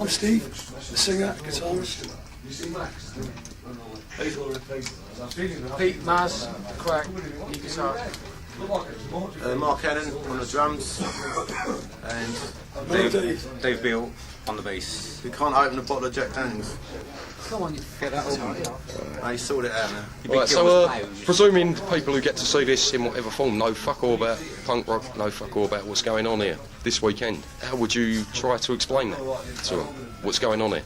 Steve, the singer, guitarist. Pete, Maz, Craig, lead guitar. Mark Allen on the drums, and Dave Beale on the bass. we can't open a bottle of Jack Daniels. Come on, you get that all. They sorted it out now. Right, so presuming people who get to see this in whatever form know fuck all about punk rock, know fuck all about what's going on here this weekend, how would you try to explain that to them? What's going on here?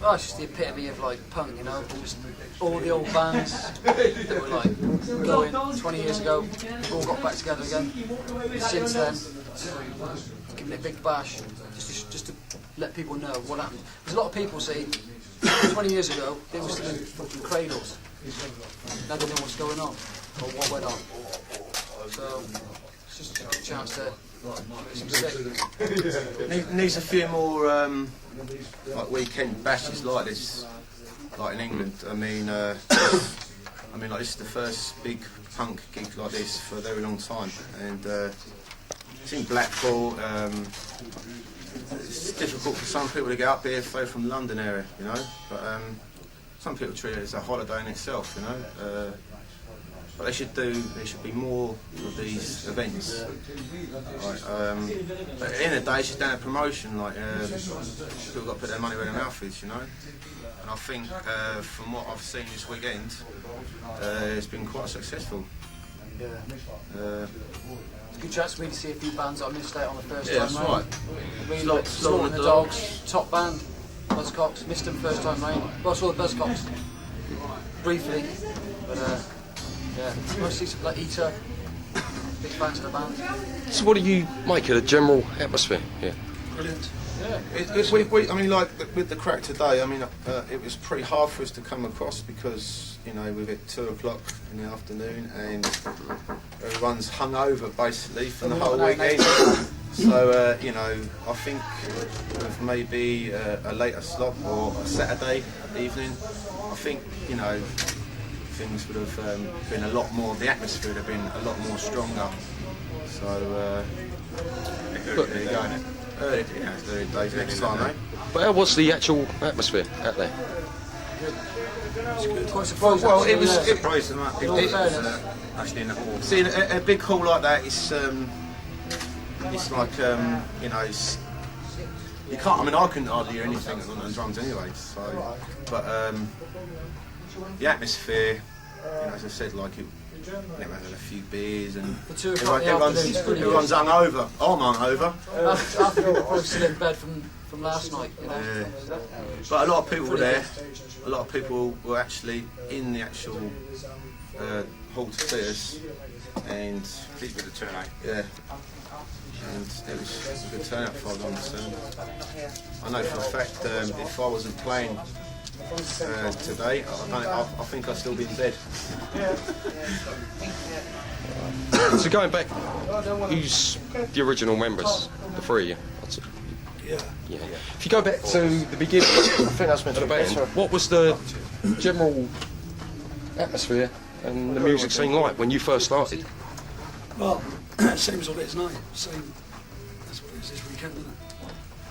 Well, it's just the epitome of like punk, you know. Just all the old bands that were like going 20 years ago, all got back together again. And since then, giving it a big bash, just to let people know what happened. There's a lot of people say 20 years ago they were still in fucking cradles. Now they know what's going on or what went on. So it's just a chance to some sick. Needs a few more like weekend bashes like this, like in England. I mean, like this is the first big punk gig like this for a very long time, and it's in Blackpool. It's difficult for some people to get up here, say from London area, you know. But some people treat it as a holiday in itself, you know. But there should be more of these events. Like, but at the end of the day, it's just down to promotion. Like, people got to put their money where their mouth is, you know. And I think from what I've seen this weekend, it's been quite successful. Yeah. It's a good chance for me to see a few bands that I missed out on the first Yeah, time. that's right. Really like Slaughtering the Dogs, top band, Buzzcocks, missed them first time round. Well, I saw the Buzzcocks briefly, but yeah, mostly like Eater, big fans of the band. So what do you make of the general atmosphere here? Brilliant. Yeah. I mean, like with the crack today, I mean, it was pretty hard for us to come across because, you know, we're at 2 o'clock in the afternoon and everyone's hung over basically for the whole weekend. So, you know, I think with maybe a later slot or a Saturday evening, I think, you know, things would have been a lot more, the atmosphere would have been a lot more stronger. So, there you go. Early days next time, eh? But how was the actual atmosphere out there? Quite surprised. Well, it was. Surprised them that people actually in the hall. See, a big hall like that, it's like, you know, you can't. I mean, I couldn't hardly hear anything on the drums anyway. So, but the atmosphere, you know, as I said, like it. You know, had a few beers and everyone's hungover. I'm hungover. After we're still in bed from last night, you know. Yeah. But a lot of people were there. A lot of people were actually in the actual hall to see us, and Pleased with the turnout. yeah, and it was a good turnout for us. I know for a fact if I wasn't playing today, I think I'd still be in bed. So going back, who's the original members? The three of you? Yeah. If you go back to the beginning of the band, what was the general atmosphere and the music scene like when you first started? Well, same as what it is now. Same. That's what it is this weekend, isn't it?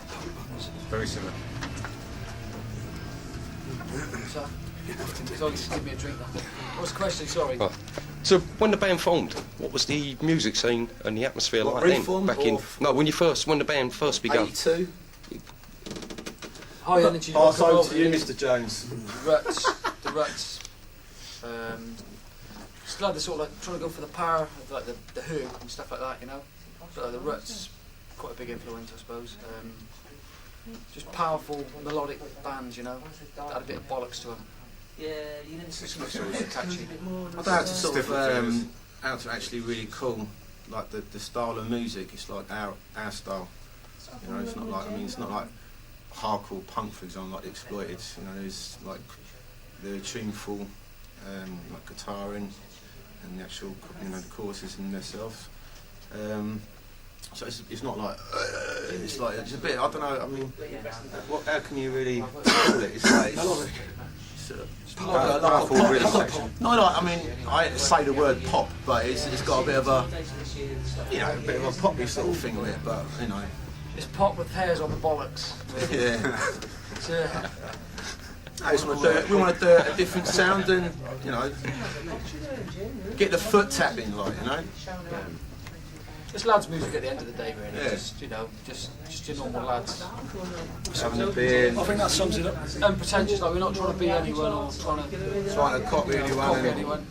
Punk bands. Very similar. So just give me a drink now. What was the question? Sorry. Oh. So when the band formed, what was the music scene and the atmosphere What, like then? reformed Back in or when the band first began. 82. High energy. Pass rock and over to you, roll, Mr. Jones. The Ruts. Just like the sort of like trying to go for the power of like the Who and stuff like that, you know. But the Ruts, quite a big influence, I suppose. Just powerful melodic bands, you know. That had a bit of bollocks to them. Yeah, you didn't see catchy. I don't have to sort of how to actually really cool, like the style of music. It's like our style. You know, it's not like it's not like hardcore punk, for example, like the Exploited. You know, there's like the tuneful, like guitaring and the actual, you know, the choruses in themselves. So it's not like it's like it's a bit. I don't know. I mean, how can you really call it? It's like Powerful rhythm section. no, I mean, I hate to say the word pop, but it's got a bit of a, you know, a bit of a poppy sort of thing with it. But you know, It's pop with hairs on the bollocks. Yeah. It's, We want to do a different sound and, you know, get the foot tapping, like, you know. it's lads' music at the end of the day, really. Yeah. Just, you know, just your normal lads. Having a beer, I think that sums it up. Unpretentious, like we're not trying to be anyone or trying to copy anyone. copy and- anyone.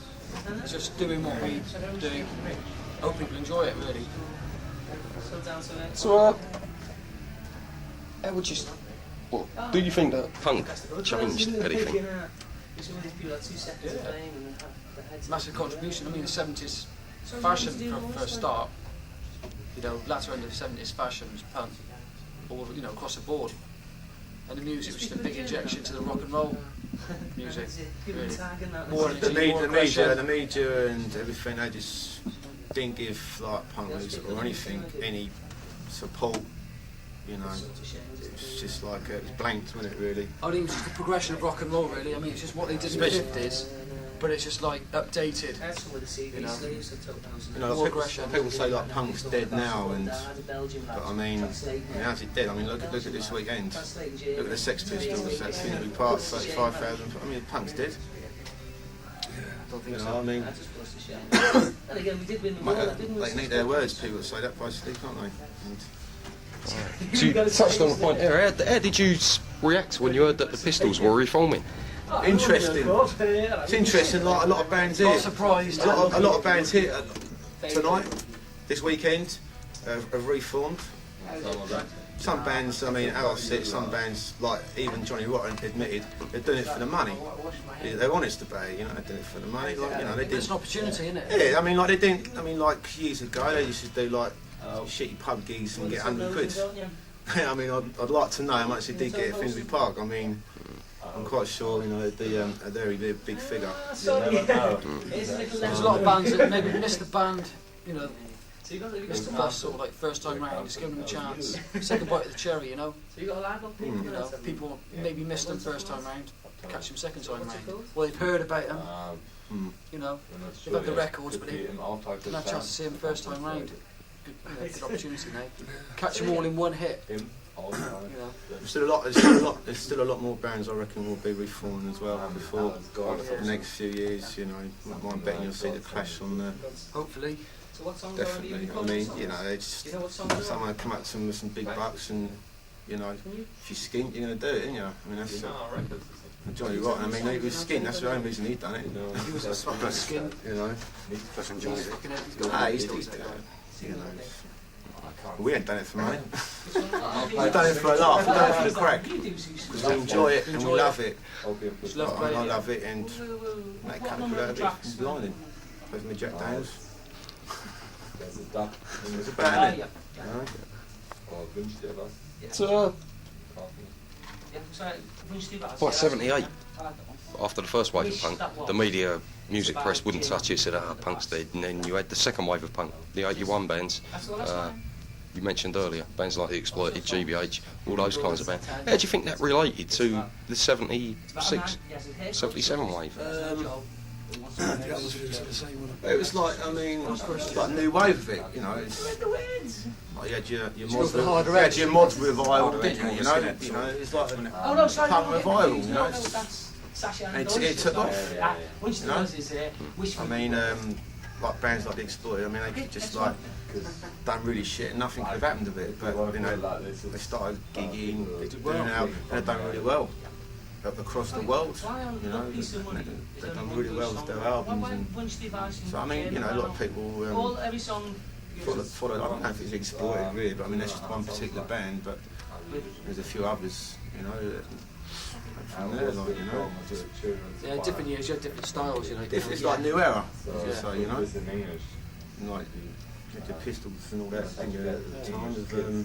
It's just doing what we do. Hope people enjoy it, really. So, how would you? Well, do you think that punk changed anything? Massive contribution. I mean, the 70s fashion for a start. You know, latter end of the 70s fashion was punk, all, you know, across the board. And the music was just a big injection to the rock and roll music. Really. More energy, more The aggression. media and everything, they just didn't give like punk music or anything any support. You know, it's just like it was blanked, wasn't it? Really. I think it was just the progression of rock and roll, really. I mean, it's just what they did in the 50s, but it's just like updated. You know, more aggression. People say like punk's dead now, but I mean, how's it dead? I mean, look at this weekend. Look at the Sex Pistols at Finsbury Park, 35,000. I mean, punk's dead. Don't think You know, so. I mean, they need their words. People say that basically, can't they? And So you touched on the point there. How did you react when you heard that the Pistols were reforming? interesting. It's interesting. Like a lot of bands here. Not surprised. A lot of bands here tonight, this weekend, have reformed. Some bands, I mean, as I said, some bands, like even Johnny Rotten admitted, they're doing it for the money. They're honest about it, you know, they're doing it for the money. Like, you know, they did. It's an opportunity, isn't it? Yeah, I mean, like they didn't. I mean, like years ago, they used to do like shitty pub gigs and get 100 quid. I mean, I'd like to know how much they did get at Finsbury Park. I mean, I'm quite sure, you know, it'd be a very big figure. There's a lot of bands that maybe missed the band, you know, missed the bus, sort of like first time round, just give them a chance, second bite of the cherry, you know. You know, people maybe missed them first time round, catch them second time round. Well, they've heard about them, you know, they've had the records, but they didn't have a chance to see them first time round. Good opportunity now. Catch them all in one hit. You know. There's still a lot more bands I reckon will be reformed as well before the next few years. You know, I'm betting you'll see the Clash on there. Hopefully. Definitely. I mean, you know, it's someone come up to them with some big bucks, and you know, if you skint, you're going to do it, aren't you? I mean, that's Johnny Rotten. I mean, he was skint. That's the only reason he done it. He was a fucking skin. You know, He's fucking he's you know. We ain't done it for money. We've done it for a laugh. We've done it for the crack. Because we enjoy it and we love it. I love it, and make a couple of it's blinding. With my Jack Daniels. It's about it. So, by 78, after the first wave of punk, the media, music press wouldn't touch it, said, punk's dead. And then you had the second wave of punk, the 81 bands. You mentioned earlier, bands like The Exploited, GBH, all those kinds of bands. How do you think that related to the 76, 77 wave? The others who said the same, wouldn't It was like, I mean, like a new wave of it, you know. It's, like you had your mod revival, didn't you? You know, it's like a punk revival, you know. And it took off, you know. I mean, like bands like The Exploited, I mean, they could just like done really shit and nothing could have happened of it, but you know, they started gigging, doing out, and they've done really well across the world, you know. They've done really well with their albums, and so I mean, you know, a lot of people follow. I don't know if it's Exploited really, but I mean, that's just one particular band, but there's a few others, you know. From there, like, you know, just different years, you have different styles, you know. it's like new era, Yeah. so you know, like the Pistols and all that thing at the time of who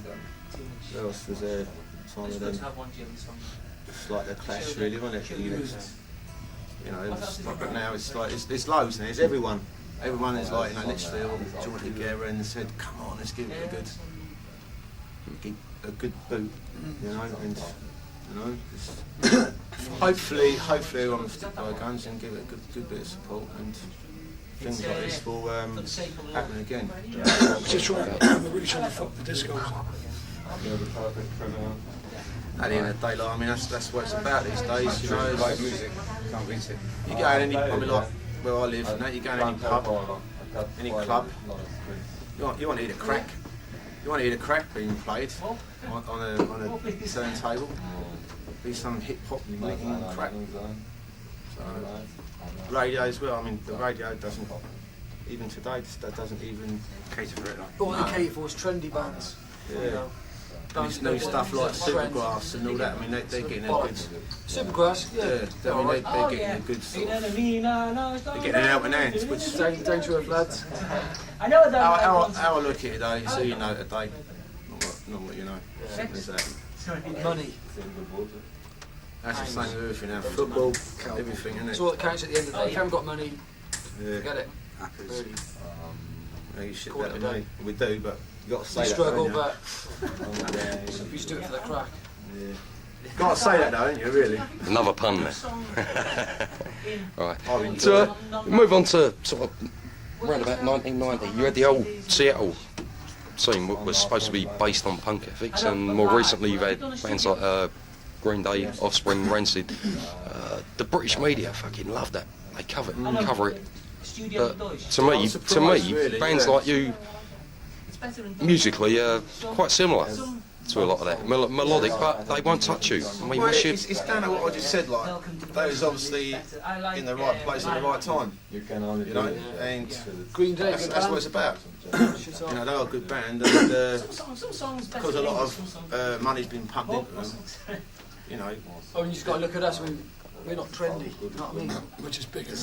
else was there? Time of them. It's like the Clash, really, wasn't it? You know, but now it's like it's loads now. It's everyone. Everyone is like, you know, literally all joined together and said, "Come on, let's give it a good boot," you know, and you know, hopefully everyone will stick by guns and give it a good bit of support, and things like this will happen again. We're really trying to fuck the discos. At the end of the day, like, I mean, that's what it's about these days, you know. Live music, can't beat it. You go in any, I mean, like where I live, you go in any pub, any club, you want to eat a crack. You want to hear the crack being played on a turntable. Be some hip hop licking crack. So, radio as well. I mean, the radio doesn't even today. That doesn't even Cater for it, like. All the cater for is trendy bands. Yeah. You know, This new stuff like Supergrass and all that. I mean, they're getting a good. Supergrass, yeah. I mean, they're getting a good sort of. They're getting an out and hands, which. Dangerous lads. How I look at it though, is who you know today, not what you know. Simple as that. Money. That's the same with everything now. Football, everything, isn't it? It's all that counts at the end of the day. If you haven't got money, Yeah. forget it. Really. Yeah, you should Call it better a than day. me. We do, but you got to say You that. struggle, don't you? but you just do it for the crack. Yeah. Got to say that though, don't you? Really. Another pun there. Right. I've enjoyed So move on to sort of around about 1990. You had the old Seattle scene that was supposed to be based on punk ethics, and more recently you've had bands like Green Day, Offspring, Rancid. The British media fucking love that. They cover it. But to me, really, bands yeah. like you, musically, are quite similar to a lot of that. Melodic, but they won't touch you. I mean, Well, we should. it's down to what I just said. Like, they was obviously in the right place at the right time. You know, and Green Day, that's what it's about. You know, they're a good band, and because a lot of money's been pumped into them, you know. Oh, you just got to look at us. We're not trendy. You know what I mean? Which is bigger than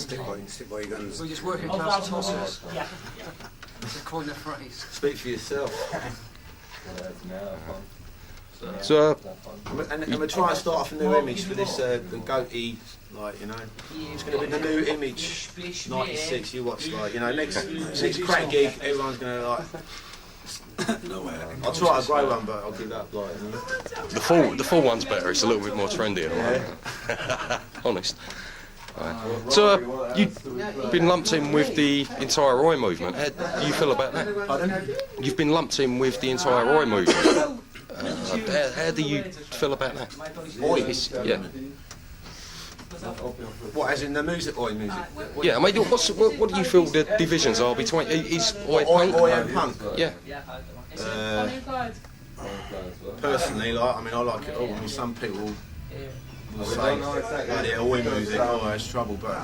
Stick by your guns. We're just working class tossers. That's a coin of phrase. Speak for yourself. So, And we're trying to start off a new image for this the goatee, like, you know. It's going to be the new image. 96. You watch, like, you know, next crack gig, everyone's going to like. I'll try to grow one, but I'll give up, like. You know. the full one's better. It's a little bit more trendy. Honest. Right. So you've been lumped in with the entire Roy movement. How do you feel about that? Pardon? You've been lumped in with the entire Roy movement. How do you feel about that? Oi. Yeah. What, as in the music, oi music? Yeah, I mean, what do you feel the divisions are between? Is Oi punk? Oi and punk? Yeah. Personally, like, I mean, I like it all. I mean, some people will say, yeah, oi music, oh, it's trouble, but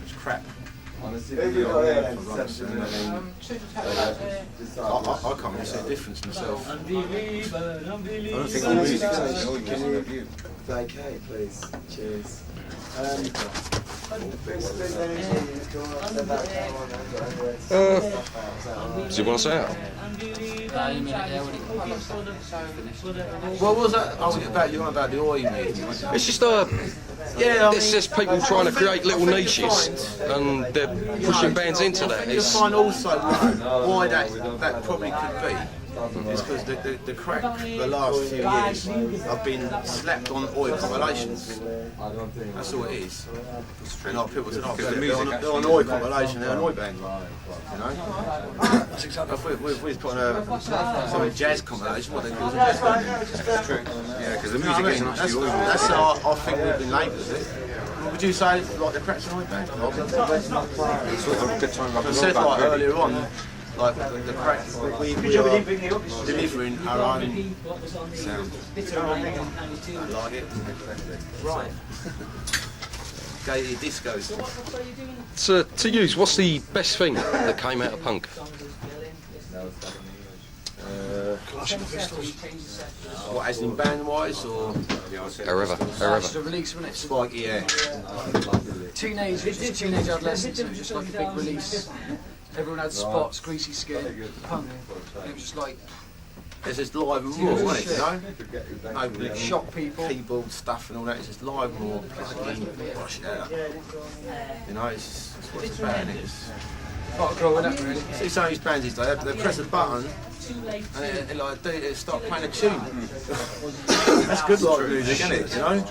it's crap. I can't really see a difference myself. I don't think all music's actually all music review. Okay, please. Cheers. Do you want to say it? What was that? I was about you on about the oi music. It's just Yeah, it's just people trying to create little niches, and they're pushing bands into that. You'll It's, find also why that probably could be. Is because the crack the last few years have been slapped on oi compilations. That's all it is. And like people say, oh, they're on oi compilation, they're an oi band. You know? That's exactly If we're putting some jazz compilation, what they call a jazz band. That's true. Yeah, because the You know music what I isn't mean? actually all That's how I think we've been labelled, is it? Would you say like the crack's an oi band? sort of a good time. I said like earlier on, like the crack, we are delivering our own sound. I like it. Right. Gated discos. so to use, what's the best thing that came out of punk? What, as in band wise or However. The release, wasn't it? Spike? Yeah. Just teenage adolescents. It was just like a big release. Everyone had spots, greasy skin, punk. And it was just like It's just live and raw, isn't it? You know? No shock people. keyboard stuff and all that. It's just live and raw, plug in, wash it out. You know, it's what it's about. part of growing up, really. See some of these bands these days, they press a button and it start playing a tune. That's good like music, isn't it? You know?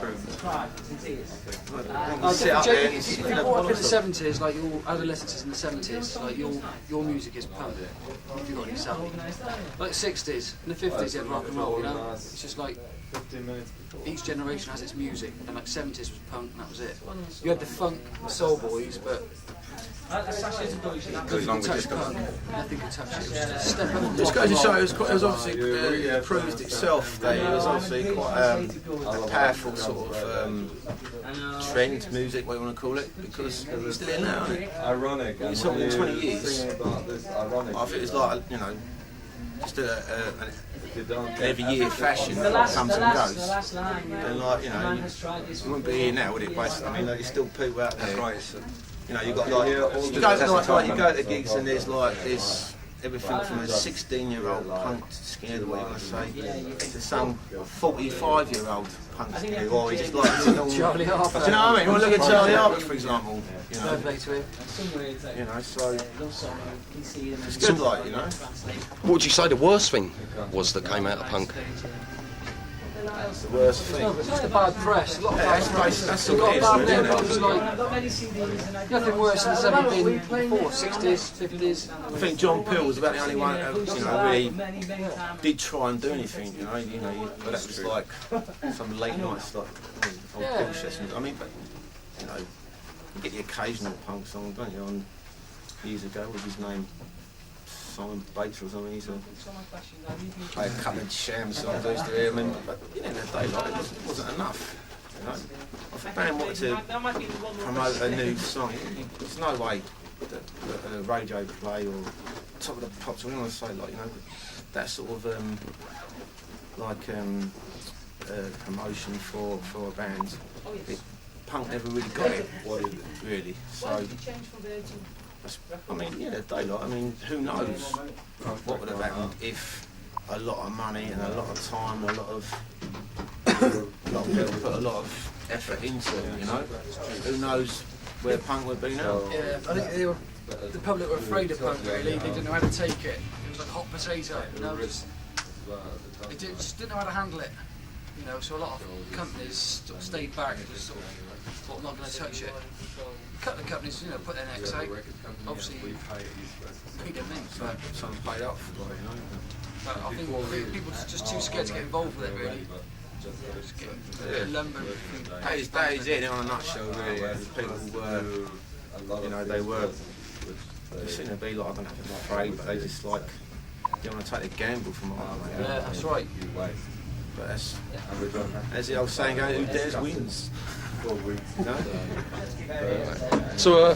Sit up there and if you grew up in the 70s, like your adolescence is in the 70s, like your music is punk, if you got yourself. Like 60s, in the 50s you had rock and roll, you know? It's just like each generation has its music, and like 70s was punk and that was it. You had the funk, the soul boys, but nothing could touch punk, nothing could touch it. It was just a step up. Just goes to show, it was obviously proved itself that it was obviously quite a powerful sort of trend, music, what you want to call it, because it's still in now, isn't it? Ironic. It's sort of 20 years. About this ironic. I think it's like, you know, just an every year fashion that comes and goes. And like, you know, it wouldn't be here now, would it, basically? I mean, like, there's still people out there. You know, you've got like, you go to gigs and there's everything from a 16-year-old punk skinhead, what you want to say, to some 45-year-old punk skinhead, or he's just like Charlie Harper. Do you know what I mean? Well, look at Charlie Harper, for example. You know, Lovely to him. you know, so it's good, like, you know. What would you say the worst thing was that came out of punk? That's the worst thing. It's just a bad press. A lot of bad press. That's It all got it bad is, name. isn't It was like nothing worse than it's ever been before. 60s, 50s. I think John Peel was about the only one that, you know, really did try and do anything, you know, but that was like some late night stuff, old Peel sessions. I mean, but, you know, you get the occasional punk song, don't you, on years ago, what was his name? Simon Bates or something, he's played a couple of sham songs I used to hear, but you know, in the daylight it wasn't enough. You know? If a band wanted to promote a new song, there's no way that a radio play or Top of the Pops, we want to say, like, you know, that sort of promotion for a band. Punk never really got it, really. So, I mean, yeah, daylight. I mean, who knows what would have happened if a lot of money and a lot of time, a lot of people put a lot of effort into it, you know? Who knows where punk would be now? Yeah, I think the public were afraid of punk, really. They didn't know how to take it. It was like hot potato, you know? Just didn't know how to handle it. You know, so a lot of companies sort of stayed back and just sort of thought, I'm not going to touch it. A couple of companies, you know, put their necks out. Obviously, paid them in, but Some paid up for it, you know? I think people are just too scared to get involved with it, really. Just get lumber. That is it in a nutshell, really. People were, you know, they seem to be like, I don't know if they're afraid, but they just like, they want to take a gamble from it. Yeah, that's right. But that's, as the old saying goes, who dares wins. No? So,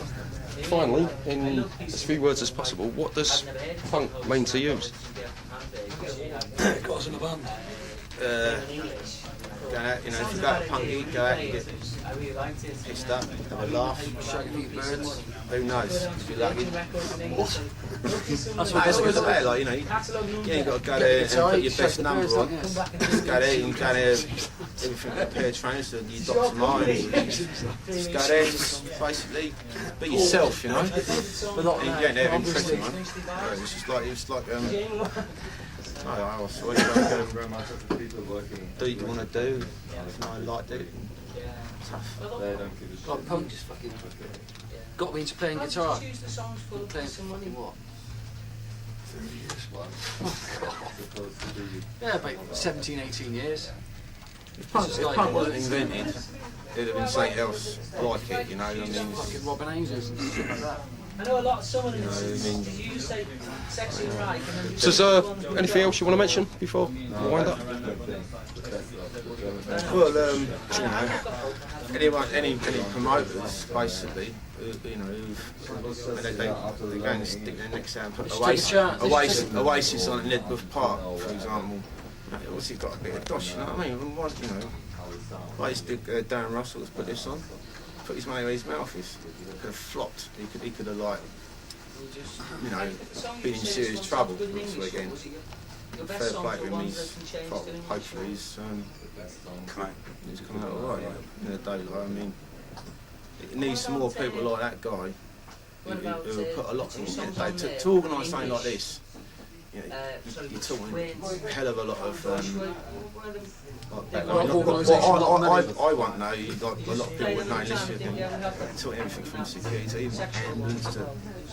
finally, in as few words as possible, what does punk mean to you? Got us in a band. Go out, you know, if you go out to punk gig, go out and get pissed up, have a laugh. Shag a few birds. Who knows? If you're lucky. That's what It's good about, like, you know, you ain't got to go there and put your best number on. Just go there, you can go there, everything with a pair of trainers, so you dock some irons. Just go there and just basically be yourself, you know. You ain't there impressing anyone. It's just like, no, I swear you don't do what you want to do. If no one liked it, tough. Like punk just fucking got me into playing guitar. Playing for fucking what? Yeah, about 17, 18 years. If punk wasn't invented, there'd have been something else like it, you know. I mean, Fucking Robin Angels and shit like that. I know a lot of someone in you you say sexy and right. So, is there anything else you want to mention before we wind up? well, you know, any promoters basically, you know, they go and stick their necks out and put Oasis on Nedworth Park, for example. Obviously got a bit of dosh, you know what I mean? You know, I used to Darren Russell has put this on. Put his money where his mouth is. He could have flopped. He could have, like, you know, been in serious trouble this weekend. Fair play to him. Hopefully he's coming out alright in the daylight. I mean, it needs some more people like that guy who put a lot in to organise something like this. You know, you're talking a hell of a lot of. I won't know. You got a lot of people that know this. You talk everything from security, even attendance to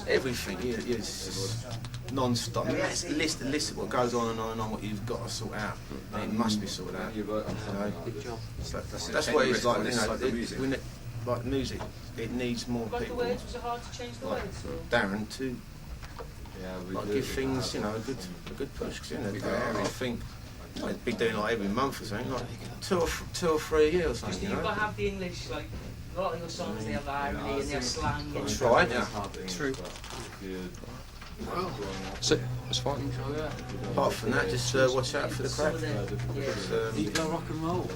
everything. It's just non-stop. That's a list of what goes on and on and on. What you've got to sort out. And it must be sorted out. You know? That's what it's like. You know, like music, it needs more people. Was it hard to change the words? Darren to. Like give things, you know, a good push. Cause, you know, I think I'd be doing like every month or something, like two or 3 years or something. You've got to have the English, like a lot of your songs, they have irony and they have slang. That's right. Yeah. True. So it's fine. Apart from that, just watch out for the crowd. You go rock and roll.